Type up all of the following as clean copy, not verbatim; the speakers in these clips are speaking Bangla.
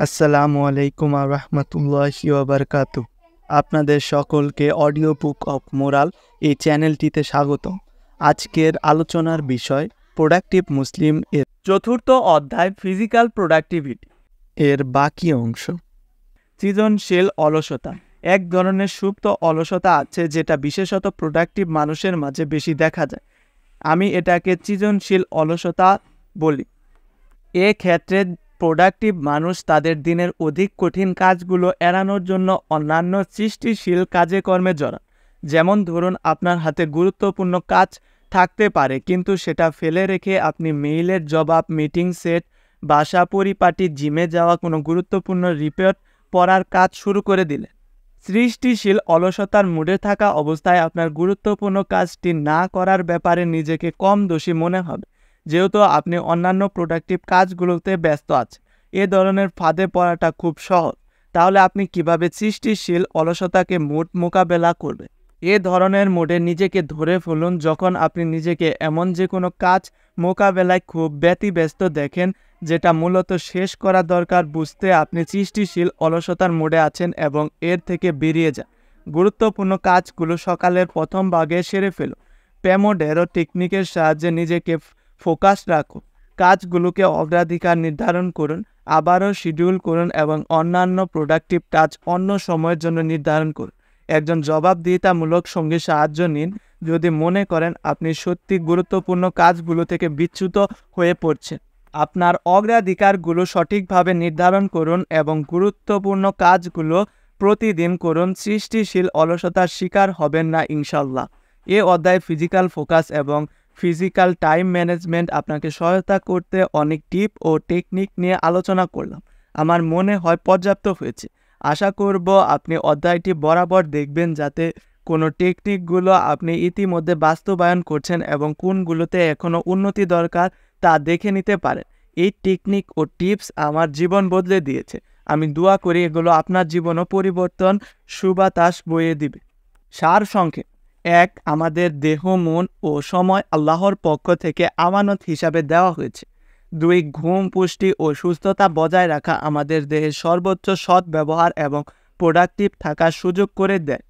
আসসালামু আলাইকুম রহমতুল্লাহি ওয়াবারকাতুহ। আপনাদের সকলকে অডিও বুক অফ মোরাল এই চ্যানেলটিতে স্বাগত। আজকের আলোচনার বিষয় প্রোডাক্টিভ মুসলিম এর চতুর্থ অধ্যায় ফিজিক্যাল প্রোডাক্টিভিটি এর বাকি অংশ। সৃজনশীল অলসতা এক ধরনের সুপ্ত অলসতা আছে যেটা বিশেষত প্রোডাক্টিভ মানুষের মাঝে বেশি দেখা যায়। আমি এটাকে সৃজনশীল অলসতা বলি। ক্ষেত্রে প্রোডাক্টিভ মানুষ তাদের দিনের অধিক কঠিন কাজগুলো এড়ানোর জন্য অন্যান্য সৃষ্টিশীল কাজে কর্মে জড়ান। যেমন ধরুন, আপনার হাতে গুরুত্বপূর্ণ কাজ থাকতে পারে, কিন্তু সেটা ফেলে রেখে আপনি মেইলের জবাব, মিটিং সেট, বাসা পরিপাটি, জিমে যাওয়া, কোনো গুরুত্বপূর্ণ রিপোর্ট পড়ার কাজ শুরু করে দিলেন। সৃষ্টিশীল অলসতার মুডে থাকা অবস্থায় আপনার গুরুত্বপূর্ণ কাজটি না করার ব্যাপারে নিজেকে কম দোষী মনে হবে, যেহেতু আপনি অন্যান্য প্রোডাক্টিভ কাজগুলোতে ব্যস্ত আছেন। এ ধরনের ফাঁদে পড়াটা খুব সহজ। তাহলে আপনি কিভাবে সৃষ্টিশীল অলসতাকে মোকাবেলা করবেন? এ ধরনের মোডে নিজেকে ধরে ফেলুন যখন আপনি নিজেকে এমন যে কোনো কাজ মোকাবেলায় খুব ব্যতিব্যস্ত দেখেন যেটা মূলত শেষ করা দরকার। বুঝতে আপনি সৃষ্টিশীল অলসতার মোডে আছেন এবং এর থেকে বেরিয়ে যান। গুরুত্বপূর্ণ কাজগুলো সকালের প্রথম ভাগে সেরে ফেলুন। পেমোডেরো টেকনিকের সাহায্যে নিজেকে ফোকাস রাখুন। কাজগুলোকে অগ্রাধিকার নির্ধারণ করুন, আবারও শিডিউল করুন এবং অন্যান্য প্রোডাক্টিভ কাজ অন্য সময়ের জন্য নির্ধারণ করুন। একজন জবাবদিহিতামূলক সঙ্গে সাহায্য নিন যদি মনে করেন আপনি সত্যি গুরুত্বপূর্ণ কাজগুলো থেকে বিচ্যুত হয়ে পড়ছেন। আপনার অগ্রাধিকারগুলো সঠিকভাবে নির্ধারণ করুন এবং গুরুত্বপূর্ণ কাজগুলো প্রতিদিন করুন। সৃষ্টিশীল অলসতার শিকার হবেন না ইনশাল্লাহ। এ অধ্যায়ে ফিজিক্যাল ফোকাস এবং ফিজিক্যাল টাইম ম্যানেজমেন্ট আপনাকে সহায়তা করতে অনেক টিপ ও টেকনিক নিয়ে আলোচনা করলাম। আমার মনে হয় পর্যাপ্ত হয়েছে। আশা করব আপনি অধ্যায়টি বরাবর দেখবেন, যাতে কোনো টেকনিকগুলো আপনি ইতিমধ্যে বাস্তবায়ন করছেন এবং কোনগুলোতে এখনও উন্নতি দরকার তা দেখে নিতে পারেন। এই টেকনিক ও টিপস আমার জীবন বদলে দিয়েছে। আমি দোয়া করি এগুলো আপনার জীবনও পরিবর্তন সুবাতাস বইয়ে দিবে। সার সংক্ষেপ: 1. আমাদের দেহ, মন ও সময় আল্লাহর পক্ষ থেকে আমানত হিসাবে দেওয়া হয়েছে। 2. ঘুম, পুষ্টি ও সুস্থতা বজায় রাখা আমাদের দেহের সর্বোচ্চ সৎ ব্যবহার এবং প্রোডাক্টিভ থাকার সুযোগ করে দেয়।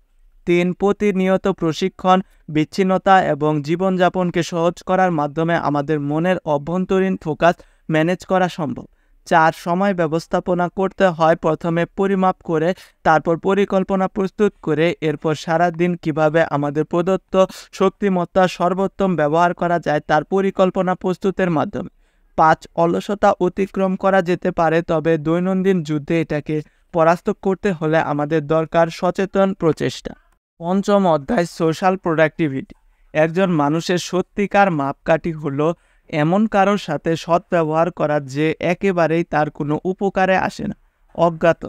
3. প্রতিনিয়ত প্রশিক্ষণ, বিচ্ছিন্নতা এবং জীবনযাপনকে সহজ করার মাধ্যমে আমাদের মনের অভ্যন্তরীণ ফোকাস ম্যানেজ করা সম্ভব। 4. সময় ব্যবস্থাপনা করতে হয় প্রথমে পরিমাপ করে, তারপর পরিকল্পনা প্রস্তুত করে, এরপর সারাদিন কিভাবে আমাদের প্রদত্ত শক্তিমত্তা সর্বোত্তম ব্যবহার করা যায় তার পরিকল্পনা প্রস্তুতের মাধ্যমে। 5. অলসতা অতিক্রম করা যেতে পারে, তবে দৈনন্দিন যুদ্ধে এটাকে পরাস্ত করতে হলে আমাদের দরকার সচেতন প্রচেষ্টা। পঞ্চম অধ্যায় সোশ্যাল প্রোডাক্টিভিটি। একজন মানুষের সত্যিকার মাপকাঠি হলো এমন কারোর সাথে সদ্ব্যবহার করা যে একেবারেই তার কোনো উপকারে আসে না। অজ্ঞাত।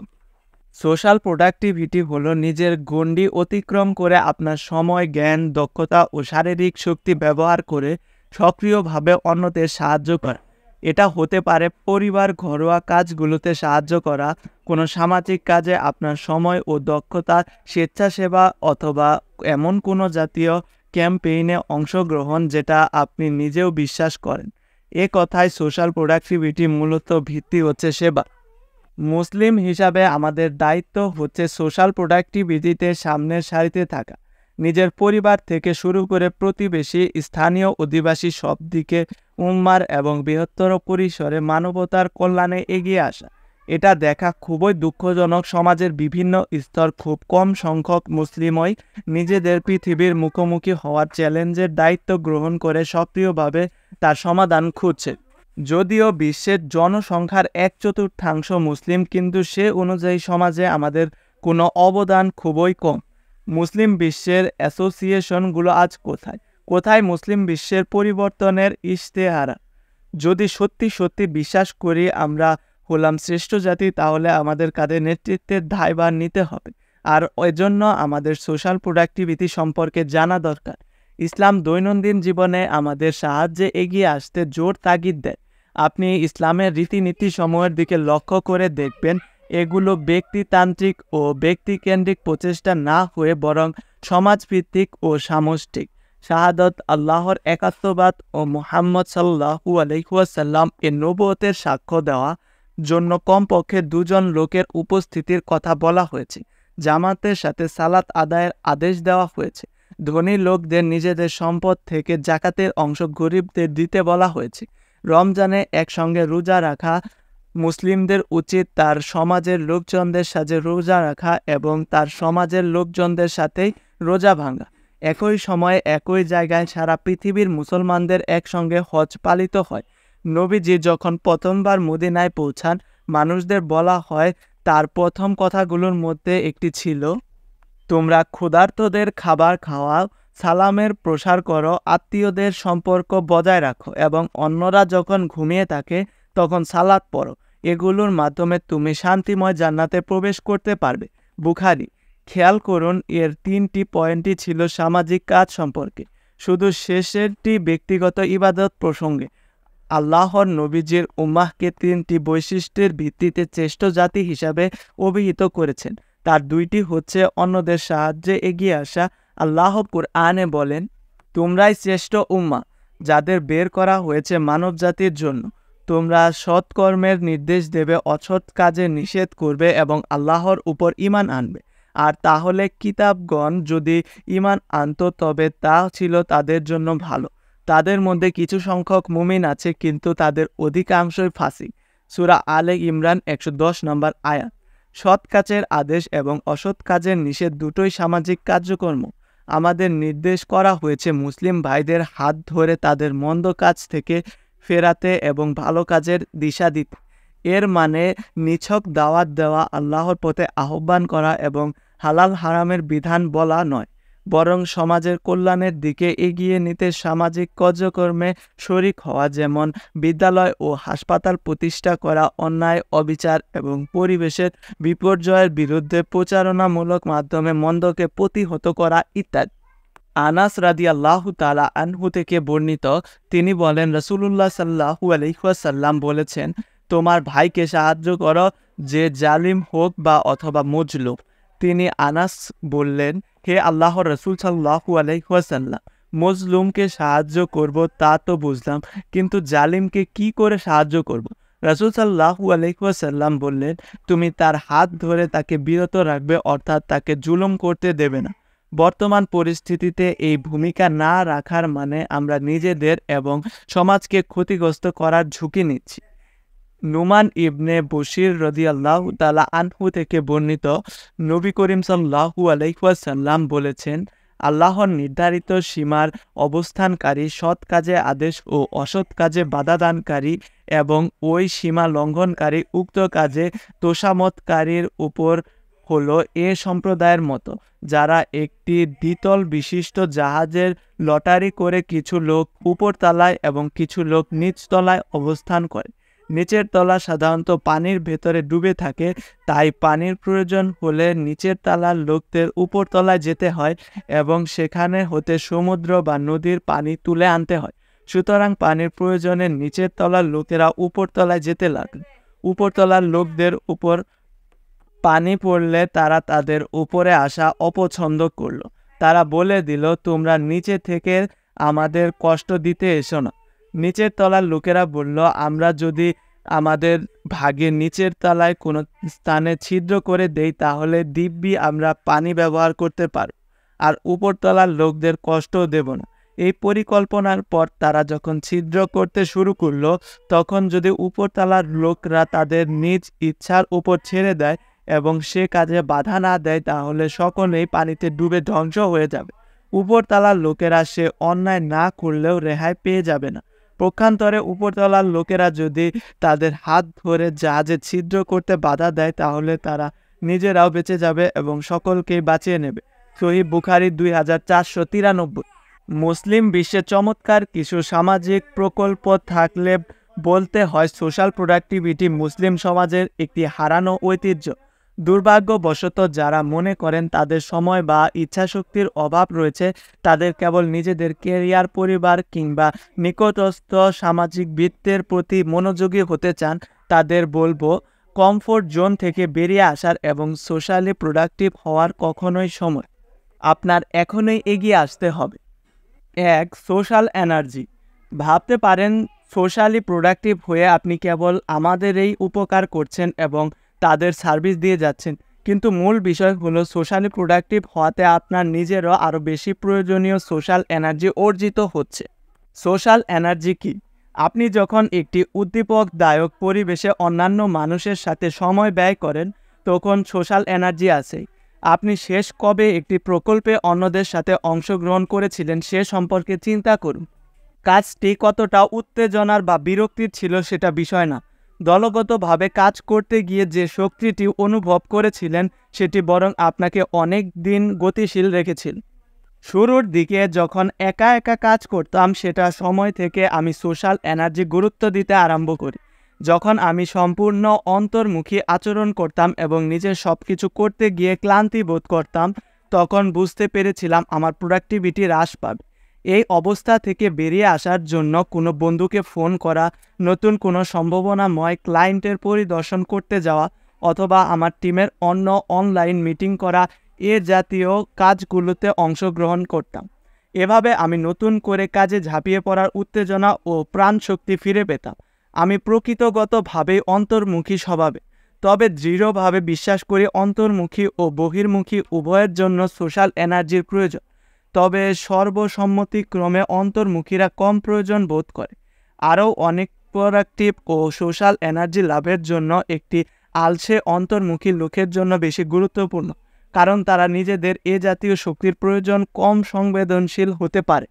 সোশ্যাল প্রোডাক্টিভিটি হলো নিজের গণ্ডি অতিক্রম করে আপনার সময়, জ্ঞান, দক্ষতা ও শারীরিক শক্তি ব্যবহার করে সক্রিয়ভাবে অন্যদের সাহায্য করা। এটা হতে পারে পরিবার, ঘরোয়া কাজগুলোতে সাহায্য করা, কোনো সামাজিক কাজে আপনার সময় ও দক্ষতা, স্বেচ্ছাসেবা অথবা এমন কোনো জাতীয় ক্যাম্পেইনে অংশগ্রহণ যেটা আপনি নিজেও বিশ্বাস করেন। এ কথায় সোশ্যাল প্রোডাক্টিভিটি মূলত ভিত্তি হচ্ছে সেবা। মুসলিম হিসাবে আমাদের দায়িত্ব হচ্ছে সোশ্যাল প্রোডাক্টিভিটিতে সামনের সারিতে থাকা। নিজের পরিবার থেকে শুরু করে প্রতিবেশী, স্থানীয় অধিবাসী সব দিকে উম্মার এবং বৃহত্তর পরিসরে মানবতার কল্যাণে এগিয়ে আসা। এটা দেখা খুবই দুঃখজনক। সমাজের বিভিন্ন স্তর খুব কম সংখ্যক মুসলিমই নিজেদের পৃথিবীর মুখোমুখি হওয়ার চ্যালেঞ্জের দায়িত্ব গ্রহণ করে সক্রিয়ভাবে তার সমাধান খুঁজছে। যদিও বিশ্বের জনসংখ্যার 1/4 মুসলিম, কিন্তু সে অনুযায়ী সমাজে আমাদের কোনো অবদান খুবই কম। মুসলিম বিশ্বের অ্যাসোসিয়েশনগুলো আজ কোথায়? কোথায় মুসলিম বিশ্বের পরিবর্তনের ইশতেহারা? যদি সত্যি সত্যি বিশ্বাস করি আমরা হলাম শ্রেষ্ঠ জাতি, তাহলে আমাদের কাঁধে নেতৃত্বের দায়ভার নিতে হবে। আর এজন্য আমাদের সোশ্যাল প্রোডাক্টিভিটি সম্পর্কে জানা দরকার। ইসলাম দৈনন্দিন জীবনে আমাদের সাহায্যে এগিয়ে আসতে জোর তাগিদ দেয়। আপনি ইসলামের রীতিনীতি সমূহের দিকে লক্ষ্য করে দেখবেন, এগুলো ব্যক্তিতান্ত্রিক ও ব্যক্তিকেন্দ্রিক প্রচেষ্টা না হয়ে বরং সমাজভিত্তিক ও সামষ্টিক। শাহাদত, আল্লাহর একাত্মবাদ ও মুহাম্মদ সাল্লাল্লাহু আলাইহি ওয়াসাল্লাম এর নবুয়তের সাক্ষ্য দেওয়া, জন্য কমপক্ষে 2 জন লোকের উপস্থিতির কথা বলা হয়েছে। জামাতের সাথে সালাত আদায়ের আদেশ দেওয়া হয়েছে। ধনী লোকদের নিজেদের সম্পদ থেকে জাকাতের অংশ গরিবদের দিতে বলা হয়েছে। রমজানে একসঙ্গে রোজা রাখা মুসলিমদের উচিত তার সমাজের লোকজনদের সাথে রোজা রাখা এবং তার সমাজের লোকজনদের সাথেই রোজা ভাঙা। একই সময়ে একই জায়গায় সারা পৃথিবীর মুসলমানদের একসঙ্গে হজ পালিত হয়। নবীজি যখন প্রথমবার মদিনায় পৌঁছান, মানুষদের বলা হয় তার প্রথম কথাগুলোর মধ্যে একটি ছিল, তোমরা ক্ষুধার্তদের খাবার খাওয়াও, সালামের প্রসার করো, আত্মীয়দের সম্পর্ক বজায় রাখো এবং অন্যরা যখন ঘুমিয়ে থাকে তখন সালাত পড়ো। এগুলোর মাধ্যমে তুমি শান্তিময় জান্নাতে প্রবেশ করতে পারবে। বুখারী। খেয়াল করুন, এর 3টি পয়েন্টই ছিল সামাজিক কাজ সম্পর্কে, শুধু শেষেরটি ব্যক্তিগত ইবাদত প্রসঙ্গে। আল্লাহর নবীজির উম্মাহকে 3টি বৈশিষ্ট্যের ভিত্তিতে শ্রেষ্ঠ জাতি হিসাবে অভিহিত করেছেন। তার 2টি হচ্ছে অন্যদের সাহায্যে এগিয়ে আসা। আল্লাহ কুরআনে বলেন, তোমরাই শ্রেষ্ঠ উম্মাহ, যাদের বের করা হয়েছে মানবজাতির জন্য। তোমরা সৎকর্মের নির্দেশ দেবে, অসৎ কাজে নিষেধ করবে এবং আল্লাহর উপর ঈমান আনবে। আর তাহলে কিতাবগণ যদি ঈমান আনত তবে তা ছিল তাদের জন্য ভালো। তাদের মধ্যে কিছু সংখ্যক মুমিন আছে, কিন্তু তাদের অধিকাংশই ফাসিক। সূরা আলে ইমরান 110 নম্বর আয়াত। সৎ কাজের আদেশ এবং অসৎ কাজের নিষেধ দুটোই সামাজিক কার্যকর্ম। আমাদের নির্দেশ করা হয়েছে মুসলিম ভাইদের হাত ধরে তাদের মন্দ কাজ থেকে ফেরাতে এবং ভালো কাজের দিশা দিতে। এর মানে নিছক দাওয়াত দেওয়া, আল্লাহর পথে আহ্বান করা এবং হালাল হারামের বিধান বলা নয়, বরং সমাজের কল্যাণের দিকে এগিয়ে নিতে সামাজিক কার্যক্রমে শরিক হওয়া, যেমন বিদ্যালয় ও হাসপাতাল প্রতিষ্ঠা করা, অন্যায়, অবিচার এবং পরিবেশের বিপর্যয়ের বিরুদ্ধে প্রচারণামূলক মাধ্যমে মন্দকে প্রতিহত করা ইত্যাদি। আনাস রাদিয়াল্লাহু তাআলা আনহু থেকে বর্ণিত, তিনি বলেন, রাসূলুল্লাহ সাল্লাল্লাহু আলাইহি ওয়াসাল্লাম বলেছেন, তোমার ভাইকে সাহায্য করো, যে জালিম হোক বা অথবা মজলুম। তিনি আনাস বললেন, হে আল্লাহর রাসূল সাল্লাল্লাহু আলাইহি ওয়াসাল্লাম, মজলুমকে সাহায্য করব তা তো বুঝলাম, কিন্তু জালিমকে কি করে সাহায্য করব? রাসূল সাল্লাল্লাহু আলাইহি ওয়াসাল্লাম বললেন, তুমি তার হাত ধরে তাকে বিরত রাখবে, অর্থাৎ তাকে জুলুম করতে দেবে না। বর্তমান পরিস্থিতিতে এই ভূমিকা না রাখার মানে আমরা নিজেদের এবং সমাজকে ক্ষতিগ্রস্ত করার ঝুঁকি নিচ্ছি। নুমান ইবনে বশির রাদিয়াল্লাহু তাআলা আনহু থেকে বর্ণিত, নবী করিম সাল্লাল্লাহু আলাইহি ওয়াসাল্লাম বলেছেন, আল্লাহর নির্ধারিত সীমার অবস্থানকারী, সৎ কাজে আদেশ ও অসৎ কাজে বাধাদানকারী এবং ওই সীমা লঙ্ঘনকারী উক্ত কাজে তোষামতকারীর উপর হলো এ সম্প্রদায়ের মতো, যারা একটি দ্বিতল বিশিষ্ট জাহাজের লটারি করে কিছু লোক উপরতলায় এবং কিছু লোক নিচতলায় অবস্থান করে। নিচের তলা সাধারণত পানির ভেতরে ডুবে থাকে, তাই পানির প্রয়োজন হলে নিচের তলার লোকদের উপরতলায় যেতে হয় এবং সেখানে হতে সমুদ্র বা নদীর পানি তুলে আনতে হয়। সুতরাং পানির প্রয়োজনে নিচের তলার লোকেরা উপরতলায় যেতে লাগল। উপরতলার লোকদের উপর পানি পড়লে তারা তাদের উপরে আসা অপছন্দ করল। তারা বলে দিল, তোমরা নিচে থেকে আমাদের কষ্ট দিতে এসো না। নিচের তলার লোকেরা বলল, আমরা যদি আমাদের ভাগের নিচের তলায় কোনো স্থানে ছিদ্র করে দেই তাহলে দিব্যি আমরা পানি ব্যবহার করতে পারব, আর উপরতলার লোকদের কষ্টও দেব না। এই পরিকল্পনার পর তারা যখন ছিদ্র করতে শুরু করলো, তখন যদি উপরতলার লোকরা তাদের নিজ ইচ্ছার উপর ছেড়ে দেয় এবং সে কাজে বাধা না দেয়, তাহলে সকলেই পানিতে ডুবে ধ্বংস হয়ে যাবে। উপরতলার লোকেরা সে অন্যায় না করলেও রেহাই পেয়ে যাবে না। পক্ষান্তরে উপরতলার লোকেরা যদি তাদের হাত ধরে জাহাজে ছিদ্র করতে বাধা দেয়, তাহলে তারা নিজেরাও বেঁচে যাবে এবং সকলকেই বাঁচিয়ে নেবে। সহিহ বুখারী 2493। মুসলিম বিশ্বে চমৎকার কিছু সামাজিক প্রকল্প থাকলে বলতে হয় সোশ্যাল প্রোডাক্টিভিটি মুসলিম সমাজের একটি হারানো ঐতিহ্য। দুর্ভাগ্যবশত যারা মনে করেন তাদের সময় বা ইচ্ছাশক্তির অভাব রয়েছে, তাদের কেবল নিজেদের ক্যারিয়ার, পরিবার কিংবা নিকটস্থ সামাজিক বৃত্তের প্রতি মনোযোগী হতে চান, তাদের বলবো, কমফোর্ট জোন থেকে বেরিয়ে আসার এবং সোশ্যালি প্রোডাক্টিভ হওয়ার কখনোই সময়। আপনার এখনই এগিয়ে আসতে হবে। 1. Social energy. ভাবতে পারেন সোশ্যালি প্রোডাক্টিভ হয়ে আপনি কেবল আমাদেরই উপকার করছেন এবং তাদের সার্ভিস দিয়ে যাচ্ছেন, কিন্তু মূল বিষয় হলো সোশ্যালি প্রোডাক্টিভ হওয়াতে আপনার নিজেরও আরও বেশি প্রয়োজনীয় সোশ্যাল এনার্জি অর্জিত হচ্ছে। সোশ্যাল এনার্জি কী? আপনি যখন একটি উদ্দীপকদায়ক পরিবেশে অন্যান্য মানুষের সাথে সময় ব্যয় করেন, তখন সোশ্যাল এনার্জি আসে। আপনি শেষ কবে একটি প্রকল্পে অন্যদের সাথে অংশগ্রহণ করেছিলেন সে সম্পর্কে চিন্তা করুন। কাজটি কতটা উত্তেজনার বা বিরক্তির ছিল সেটা বিষয় না, দলগতভাবে কাজ করতে গিয়ে যে শক্তিটি অনুভব করেছিলেন সেটি বরং আপনাকে অনেক দিন গতিশীল রেখেছিল। শুরুর দিকে যখন একা একা কাজ করতাম সেটা সময় থেকে আমি সোশ্যাল এনার্জি গুরুত্ব দিতে আরম্ভ করি। যখন আমি সম্পূর্ণ অন্তর্মুখী আচরণ করতাম এবং নিজের সব কিছু করতে গিয়ে ক্লান্তি বোধ করতাম, তখন বুঝতে পেরেছিলাম আমার প্রোডাক্টিভিটি হ্রাস পাবে। এই অবস্থা থেকে বেরিয়ে আসার জন্য কোনো বন্ধুকে ফোন করা, নতুন কোনো সম্ভাবনাময় ক্লায়েন্টের পরিদর্শন করতে যাওয়া অথবা আমার টিমের অন্য অনলাইন মিটিং করা এ জাতীয় কাজগুলোতে অংশগ্রহণ করতাম। এভাবে আমি নতুন করে কাজে ঝাঁপিয়ে পড়ার উত্তেজনা ও প্রাণশক্তি ফিরে পেতাম। আমি প্রকৃতগতভাবেই অন্তর্মুখী স্বভাবে, তবে দৃঢ়ভাবে বিশ্বাস করি অন্তর্মুখী ও বহির্মুখী উভয়ের জন্য সোশ্যাল এনার্জির প্রয়োজন। তবে সর্বসম্মতিক্রমে অন্তর্মুখীরা কম প্রয়োজন বোধ করে। আরও অনেক প্রোডাক্টিভ ও সোশ্যাল এনার্জি লাভের জন্য একটি আলসে অন্তর্মুখী লোকের জন্য বেশি গুরুত্বপূর্ণ, কারণ তারা নিজেদের এ জাতীয় শক্তির প্রয়োজন কম সংবেদনশীল হতে পারে।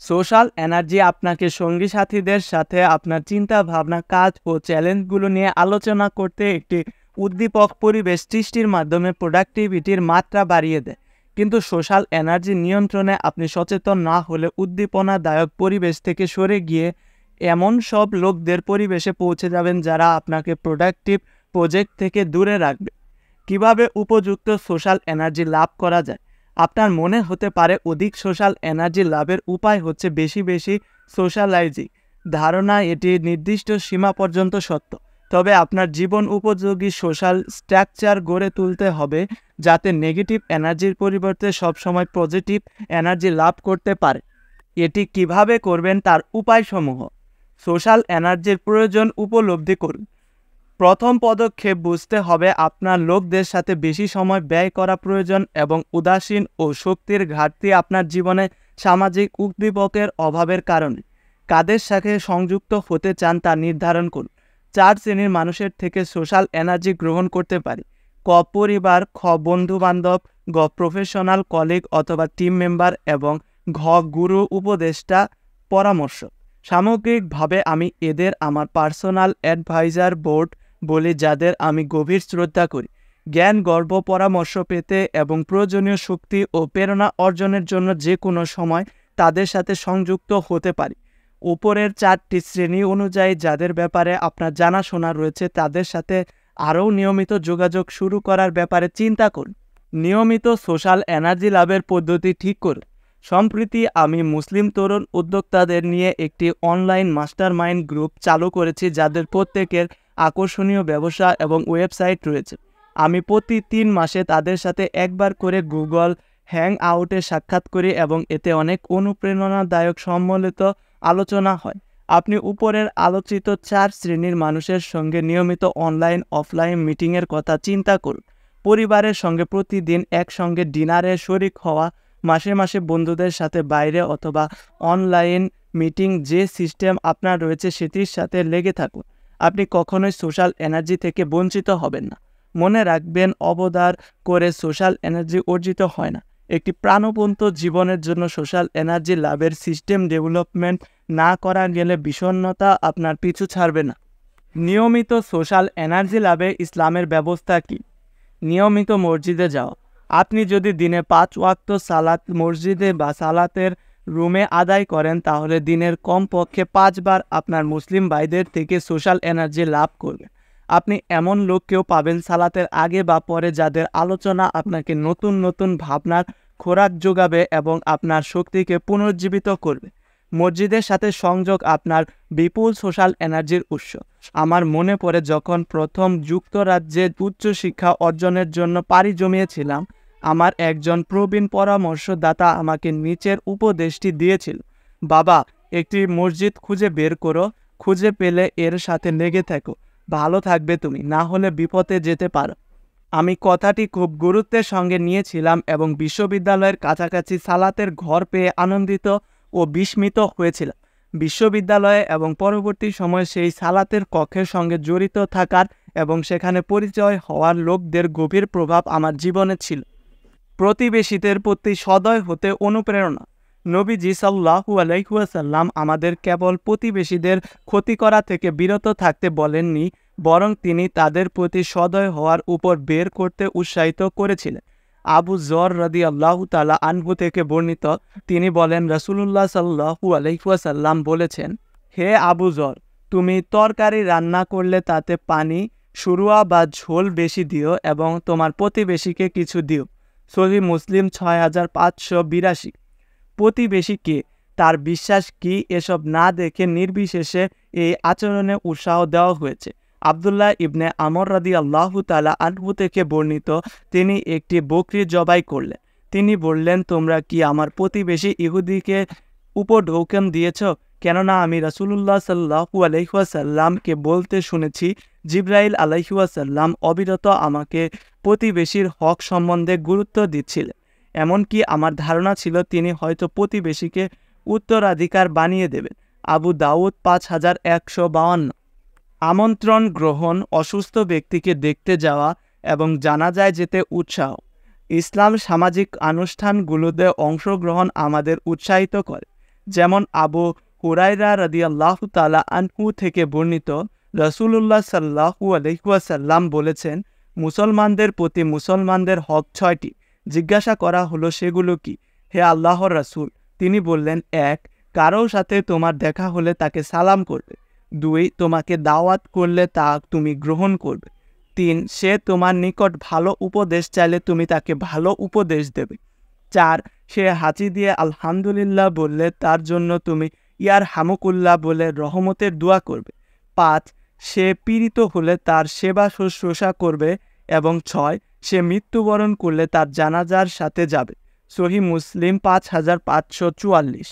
সোশ্যাল এনার্জি আপনাকে সঙ্গী সাথীদের সাথে আপনার চিন্তা ভাবনা, কাজ ও চ্যালেঞ্জগুলো নিয়ে আলোচনা করতে একটি উদ্দীপক পরিবেশ সৃষ্টির মাধ্যমে প্রোডাক্টিভিটির মাত্রা বাড়িয়ে দেয়। কিন্তু সোশ্যাল এনার্জি নিয়ন্ত্রণে আপনি সচেতন না হলে উদ্দীপনাদায়ক পরিবেশ থেকে সরে গিয়ে এমন সব লোকদের পরিবেশে পৌঁছে যাবেন যারা আপনাকে প্রোডাক্টিভ প্রজেক্ট থেকে দূরে রাখবে। কিভাবে উপযুক্ত সোশ্যাল এনার্জি লাভ করা যায়? আপনার মনে হতে পারে অধিক সোশ্যাল এনার্জি লাভের উপায় হচ্ছে বেশি বেশি সোশ্যালাইজিং। ধারণা এটি নির্দিষ্ট সীমা পর্যন্ত সত্য, তবে আপনার জীবন উপযোগী সোশ্যাল স্ট্রাকচার গড়ে তুলতে হবে যাতে নেগেটিভ এনার্জির পরিবর্তে সবসময় পজিটিভ এনার্জি লাভ করতে পারে। এটি কিভাবে করবেন তার উপায়সমূহ। সোশ্যাল এনার্জির প্রয়োজন উপলব্ধি করুন। প্রথম পদক্ষেপ বুঝতে হবে আপনার লোকদের সাথে বেশি সময় ব্যয় করা প্রয়োজন এবং উদাসীন ও শক্তির ঘাটতি আপনার জীবনে সামাজিক উদ্দীপকের অভাবের কারণে। কাদের সাথে সংযুক্ত হতে চান তা নির্ধারণ করুন। 4 শ্রেণীর মানুষের থেকে সোশ্যাল এনার্জি গ্রহণ করতে পারি। ক পরিবার, খ বন্ধুবান্ধব, গ প্রফেশনাল কলিগ অথবা টিম মেম্বার এবং ঘ গুরু উপদেষ্টা পরামর্শ। সামগ্রিকভাবে আমি এদের আমার পার্সোনাল অ্যাডভাইজার বোর্ড বলি, যাদের আমি গভীর শ্রদ্ধা করি। জ্ঞান, গর্ব, পরামর্শ পেতে এবং প্রয়োজনীয় শক্তি ও প্রেরণা অর্জনের জন্য যে কোনো সময় তাদের সাথে সংযুক্ত হতে পারি। উপরের 4টি শ্রেণী অনুযায়ী যাদের ব্যাপারে আপনার জানাশোনা রয়েছে তাদের সাথে আরও নিয়মিত যোগাযোগ শুরু করার ব্যাপারে চিন্তা করুন। নিয়মিত সোশ্যাল এনার্জি লাভের পদ্ধতি ঠিক করুন। সম্প্রতি আমি মুসলিম তরুণ উদ্যোক্তাদের নিয়ে একটি অনলাইন মাস্টারমাইন্ড গ্রুপ চালু করেছি, যাদের প্রত্যেকের আকর্ষণীয় ব্যবসা এবং ওয়েবসাইট রয়েছে। আমি প্রতি 3 মাসে তাদের সাথে একবার করে গুগল হ্যাং আউটে সাক্ষাৎ করি এবং এতে অনেক অনুপ্রেরণাদায়ক সম্মিলিত আলোচনা হয়। আপনি উপরের আলোচিত 4 শ্রেণীর মানুষের সঙ্গে নিয়মিত অনলাইন অফলাইন মিটিংয়ের কথা চিন্তা করুন। পরিবারের সঙ্গে প্রতিদিন একসঙ্গে ডিনারে শরিক হওয়া, মাসে মাসে বন্ধুদের সাথে বাইরে অথবা অনলাইন মিটিং, যে সিস্টেম আপনার রয়েছে সেটির সাথে লেগে থাকুন। আপনি কখনোই সোশ্যাল এনার্জি থেকে বঞ্চিত হবেন না। মনে রাখবেন, অবদান করে সোশ্যাল এনার্জি অর্জিত হয় না। একটি প্রাণবন্ত জীবনের জন্য সোশ্যাল এনার্জি লাভের সিস্টেম ডেভেলপমেন্ট না করা গেলে বিষণ্ণতা আপনার পিছু ছাড়বে না। নিয়মিত সোশ্যাল এনার্জি লাভে ইসলামের ব্যবস্থা কী? নিয়মিত মসজিদে যাওয়া। আপনি যদি দিনে 5 ওয়াক্ত সালাত মসজিদে বা সালাতের রুমে আদায় করেন, তাহলে দিনের কমপক্ষে 5 বার আপনার মুসলিম ভাইদের থেকে সোশ্যাল এনার্জি লাভ করবেন। আপনি এমন লোককেও পাবেন সালাতের আগে বা পরে যাদের আলোচনা আপনাকে নতুন নতুন ভাবনার খোরাক যোগাবে এবং আপনার শক্তিকে পুনর্জীবিত করবে। মসজিদের সাথে সংযোগ আপনার বিপুল সোশ্যাল এনার্জির উৎস। আমার মনে পড়ে যখন প্রথম যুক্তরাজ্যে উচ্চশিক্ষা অর্জনের জন্য পাড়ি জমিয়েছিলাম, আমার একজন প্রবীণ পরামর্শদাতা আমাকে নিচের উপদেশটি দিয়েছিল: বাবা, একটি মসজিদ খুঁজে বের করো, খুঁজে পেলে এর সাথে লেগে থাকো, ভালো থাকবে তুমি, না হলে বিপদে যেতে পারো। আমি কথাটি খুব গুরুত্বের সঙ্গে নিয়েছিলাম এবং বিশ্ববিদ্যালয়ের কাছাকাছি সালাতের ঘর পেয়ে আনন্দিত ও বিস্মিত হয়েছিলাম। বিশ্ববিদ্যালয়ে এবং পরবর্তী সময়ে সেই সালাতের কক্ষের সঙ্গে জড়িত থাকার এবং সেখানে পরিচয় হওয়ার লোকদের গভীর প্রভাব আমার জীবনে ছিল। প্রতিবেশীদের প্রতি সদয় হতে অনুপ্রেরণা। নবীজি সাল্লাল্লাহু আলাইহি ওয়াসাল্লাম আমাদের কেবল প্রতিবেশীদের ক্ষতি করা থেকে বিরত থাকতে বলেননি, বরং তিনি তাদের প্রতি সদয় হওয়ার উপর বের করতে উৎসাহিত করেছিলেন। আবু যর রাদিয়াল্লাহু তাআলা আনহু থেকে বর্ণিত, তিনি বলেন, রাসূলুল্লাহ সাল্লাল্লাহু আলাইহি ওয়াসাল্লাম বলেছেন, হে আবু যর, তুমি তরকারি রান্না করলে তাতে পানি, শুরুয়া বা ঝোল বেশি দিও এবং তোমার প্রতিবেশীকে কিছু দিও। সহিহ মুসলিম 6582। প্রতিবেশী কে, তার বিশ্বাস কি, এসব না দেখে নির্বিশেষে এই আচরণে উৎসাহ দেওয়া হয়েছে। আব্দুল্লাহ ইবনে আমর রাদিয়াল্লাহু তাআলা আনহু থেকে বর্ণিত, তিনি একটি বকরি জবাই করলেন। তিনি বললেন, তোমরা কি আমার প্রতিবেশী ইহুদিকে উপঢৌকন দিয়েছ? কেননা আমি রাসূলুল্লাহ সাল্লাল্লাহু আলাইহি ওয়াসাল্লামকে বলতে শুনেছি, জিবরাইল আলাইহি ওয়াসাল্লাম অবিরত আমাকে প্রতিবেশীর হক সম্বন্ধে গুরুত্ব দিচ্ছিলেন। এমনকি আমার ধারণা ছিল তিনি হয়তো প্রতিবেশীকে উত্তরাধিকার বানিয়ে দেবেন। আবু দাউদ 5152। আমন্ত্রণ গ্রহণ, অসুস্থ ব্যক্তিকে দেখতে যাওয়া এবং জানাজায় যেতে উৎসাহ। ইসলাম সামাজিক অনুষ্ঠানগুলোতে অংশগ্রহণ আমাদের উৎসাহিত করে। যেমন আবু হুরায়রা রাদিয়াল্লাহু তাআলা আনহু থেকে বর্ণিত, রাসূলুল্লাহ সাল্লাল্লাহু আলাইহি ওয়াসাল্লাম বলেছেন, মুসলমানদের প্রতি মুসলমানদের হক 6টি। জিজ্ঞাসা করা হলো, সেগুলো কি? হে আল্লাহর রাসূল, তিনি বললেন, 1. কারোর সাথে তোমার দেখা হলে তাকে সালাম করবে। 2. তোমাকে দাওয়াত করলে তা তুমি গ্রহণ করবে। 3. সে তোমার নিকট ভালো উপদেশ চাইলে তুমি তাকে ভালো উপদেশ দেবে। 4. সে হাঁচি দিয়ে আলহামদুলিল্লাহ বললে তার জন্য তুমি ইয়ারহামুকুল্লাহ বলে রহমতের দোয়া করবে। 5. সে পীড়িত হলে তার সেবা শুশ্রূষা করবে। এবং 6. সে মৃত্যুবরণ করলে তার জানাজার সাথে যাবে। সহিহ মুসলিম 5544।